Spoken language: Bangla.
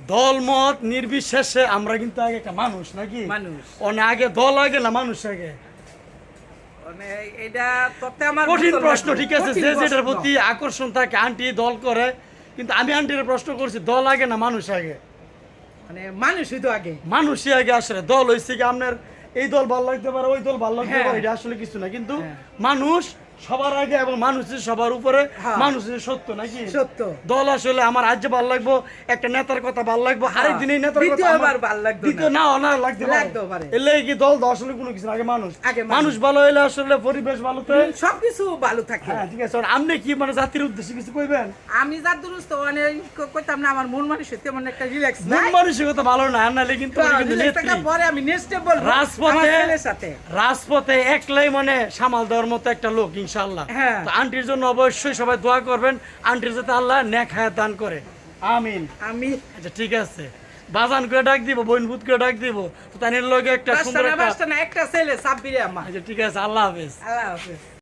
দলমত নির্বিশেষে আমরা কিন্তু আগে একটা মানুষ নাকি মানুষ। অনেক আগে দল আগে না মানুষ আগে মানে এটা তত্ত্বে আমার কঠিন বুঝতে প্রশ্ন লাগবে। ঠিক আছে কঠিন যে যেটার প্রশ্ন। প্রতি আকর্ষণ থাকে আন্টি দল করে কিন্তু আমি আন্টির প্রশ্ন করছি দল আগে না মানুষ আগে মানে মানুষই তো আগে। মানুষই আগে আসলে দল হয়েছে কি আপনার এই দল ভালো লাগতে পারে ওই দল ভালো লাগতে হ্যাঁ। পারে এটা আসলে কিছু না কিন্তু হ্যাঁ। মানুষ সবার আগে এবং মানুষের সবার উপরে হ্যাঁ। মানুষের সত্য নাকি সত্য। দল আসলে আমার আজ ভালো লাগবো একটা নেতার কথা ভালো লাগবো হ্যাঁ। আরেকদিন এই নেতার কথা দ্বিতীয়বার আমার- ভালো লাগতো না। দ্বিতীয় না না লাগতে লাগতেও পারে। এলে কি দল আসলে কোনো কিছু না, আগে মানুষ আগে মানুষ। মানুষ ভালো হইলে আসলে পরিবেশ ভালো তো সবকিছু ভালো থাকে। হ্যাঁ ঠিক আছে আর আপনি কি মানে জাতির উদ্দেশ্যে কিছু কইবেন আমি যার দুরুস্ত মানে কইতাম না আমার মন মানুষ তেমন একটা রিল্যাক্স মন নাই। মানসিকতা ভালো না নাহলে কিন্তু উনি কিন্তু relax নেত্রী। থাকার পরে আমি নেক্সট স্টেপ বলবো রাজপথে- আমার ছেলের সাথে। রাজপথে একলাই মানে সামাল দেওয়ার মতো একটা লোক ইনশাআল্লাহ হ্যাঁ। তো আন্টির জন্য অবশ্যই সবাই দোয়া করবেন আন্টির যাতে আল্লাহ নেক হায়াত দান করে আমিন আমি আচ্ছা ঠিক আছে বাজান করে ডাক দিব বইনভূত করে ডাক দিব তো তাদের লগে একটা সুন্দর একটা বাসটা না একটা ছেলে সাব্বিরে আমার। আচ্ছা ঠিক আছে আল্লাহ হাফেজ আল্লাহ হাফেজ।